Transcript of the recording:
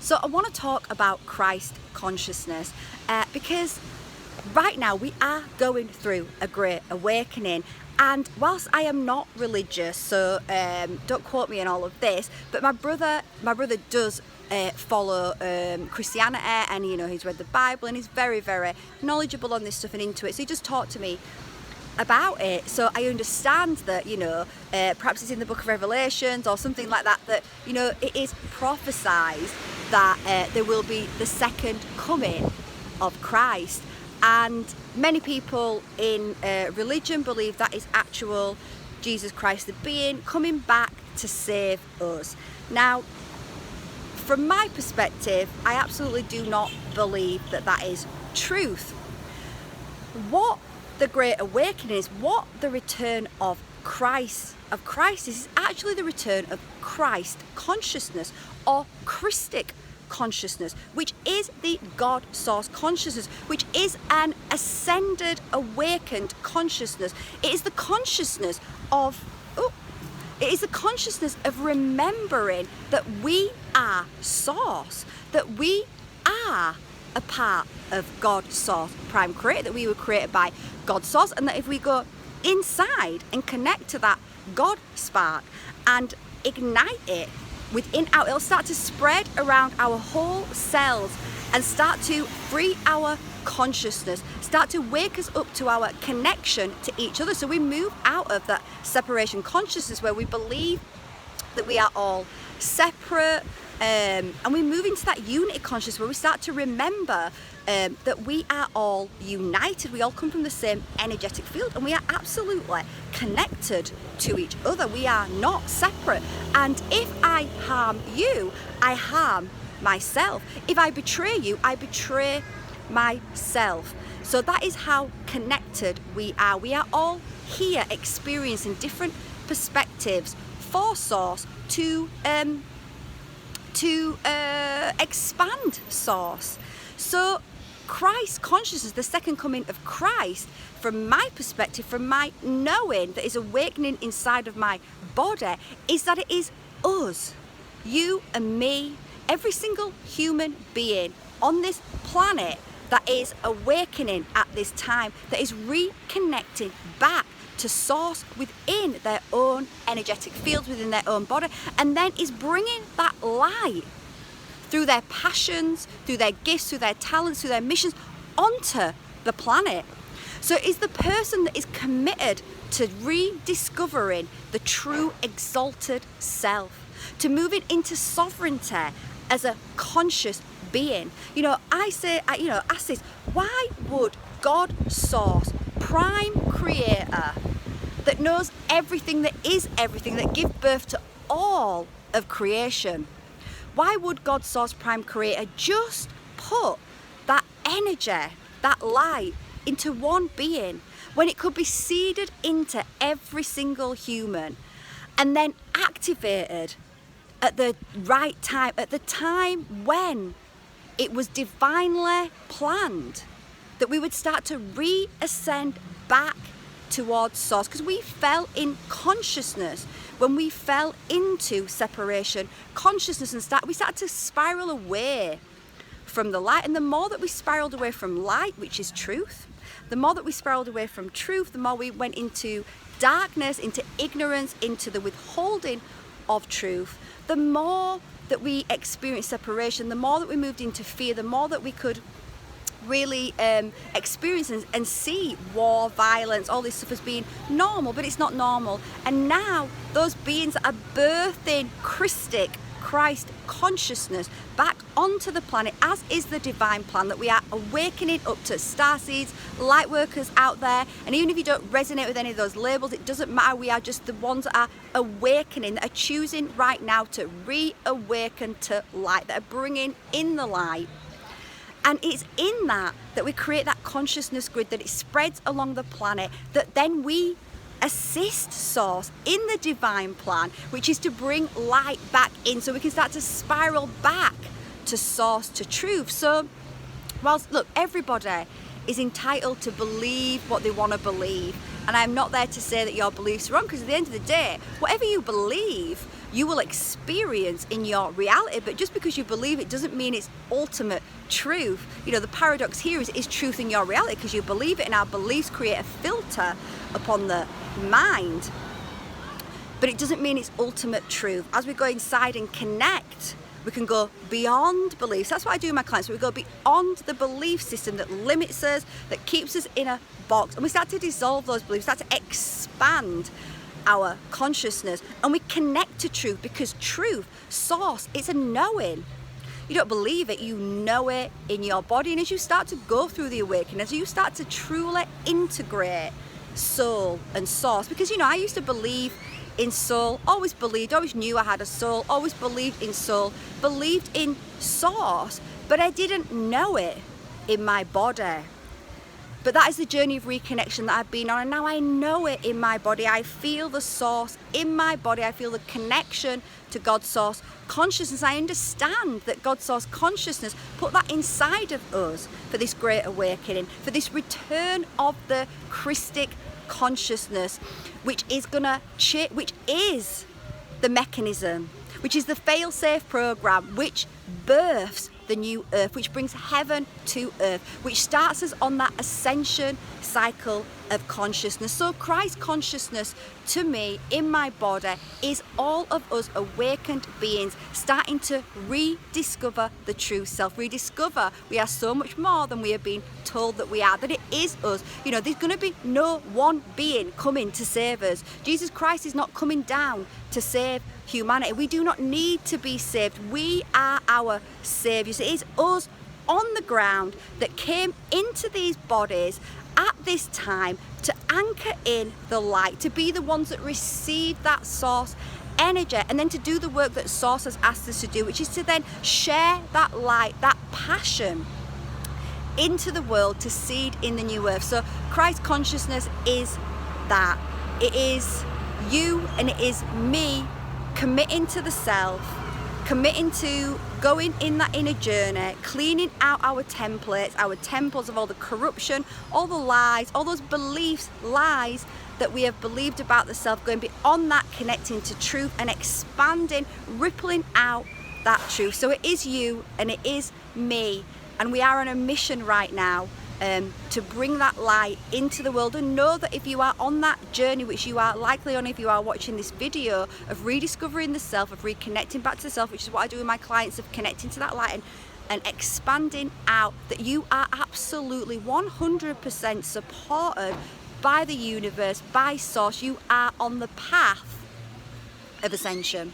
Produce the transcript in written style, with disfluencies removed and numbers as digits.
So I want to talk about Christ consciousness because right now we are going through a great awakening. And whilst I am not religious, so don't quote me on all of this, but my brother does follow Christianity, and he's read the Bible and he's very, very knowledgeable on this stuff and into it. So he just talked to me about it, so I understand that perhaps it's in the book of Revelations or something like that, that it is prophesied that there will be the second coming of Christ, and many people in religion believe that is actual Jesus Christ, the being coming back to save us. Now, from my perspective, I absolutely do not believe that that is truth. What the Great Awakening is, what the return of Christ is actually the return of Christ consciousness, or Christic consciousness, which is the God source consciousness, which is an ascended, awakened consciousness. It is the consciousness of remembering that we are source, that we are a part of God's source prime creator, that we were created by God's source, and that if we go inside and connect to that God spark and ignite it within our, it'll start to spread around our whole cells and start to free our consciousness, start to wake us up to our connection to each other. So we move out of that separation consciousness where we believe that we are all separate, and we move into that unity consciousness where we start to remember that we are all united. We all come from the same energetic field, and we are absolutely connected to each other. We are not separate. And if I harm you, I harm myself. If I betray you, I betray myself. So that is how connected we are. We are all here experiencing different perspectives for source to expand source. So Christ consciousness, the second coming of Christ, from my perspective, from my knowing that is awakening inside of my body, is that it is us, you and me, every single human being on this planet that is awakening at this time, that is reconnecting back to source within their own energetic fields, within their own body, and then is bringing that light through their passions, through their gifts, through their talents, through their missions onto the planet. So it is the person that is committed to rediscovering the true exalted self, to moving into sovereignty as a conscious being. Ask this, why would God source, prime creator, that knows everything, that is everything, that gives birth to all of creation, why would God source prime creator just put that energy, that light into one being, when it could be seeded into every single human and then activated at the right time, at the time when it was divinely planned that we would start to reascend back towards source? Because we fell in consciousness when we fell into separation consciousness, and we started to spiral away from the light. And the more that we spiraled away from light, which is truth, the more that we spiraled away from truth, the more we went into darkness, into ignorance, into the withholding of truth, the more that we experienced separation, the more that we moved into fear, the more that we could really experience and see war, violence, all this stuff as being normal, but it's not normal. And now those beings are birthing Christ consciousness back onto the planet, as is the divine plan, that we are awakening up to starseeds, light workers out there. And even if you don't resonate with any of those labels, it doesn't matter. We are just the ones that are awakening, that are choosing right now to reawaken to light, that are bringing in the light. And it's in that we create that consciousness grid, that it spreads along the planet, that then we assist source in the divine plan, which is to bring light back in, so we can start to spiral back to source, to truth. So whilst, look, everybody is entitled to believe what they want to believe, and I'm not there to say that your beliefs are wrong, because at the end of the day, whatever you believe you will experience in your reality. But just because you believe it doesn't mean it's ultimate truth. You know, the paradox here is truth in your reality, because you believe it, and our beliefs create a filter upon the mind. But it doesn't mean it's ultimate truth. As we go inside and connect, we can go beyond beliefs. That's what I do with my clients. We go beyond the belief system that limits us, that keeps us in a box, and we start to dissolve those beliefs, start to expand our consciousness, and we connect to truth, because truth, source, it's a knowing. You don't believe it, you know it in your body. And as you start to go through the awakening, as you start to truly integrate soul and source, because you know, I used to believe in soul, always believed, always knew I had a soul, always believed in soul, believed in source, but I didn't know it in my body. But that is the journey of reconnection that I've been on, and now I know it in my body. I feel the source in my body. I feel the connection to God's source consciousness. I understand that God's source consciousness put that inside of us for this great awakening, for this return of the Christic consciousness, which is which is the mechanism, which is the fail-safe program, which births the new earth, which brings heaven to earth, which starts us on that ascension cycle of consciousness. So Christ consciousness, to me, in my body, is all of us awakened beings starting to rediscover the true self, rediscover we are so much more than we have been told that we are, that it is us. You know, there's going to be no one being coming to save us. Jesus Christ is not coming down to save humanity. We do not need to be saved. We are our saviours. It is us on the ground that came into these bodies at this time to anchor in the light, to be the ones that receive that source energy, and then to do the work that source has asked us to do, which is to then share that light, that passion into the world to seed in the new earth. So Christ consciousness is that. It is you and it is me committing to the self, committing to going in that inner journey, cleaning out our templates, our temples of all the corruption, all the lies, all those beliefs, lies that we have believed about the self, going beyond that, connecting to truth and expanding, rippling out that truth. So it is you and it is me, and we are on a mission right now to bring that light into the world. And know that if you are on that journey, which you are likely on if you are watching this video, of rediscovering the self, of reconnecting back to the self, which is what I do with my clients, of connecting to that light and expanding out, that you are absolutely 100% supported by the universe, by source. You are on the path of ascension.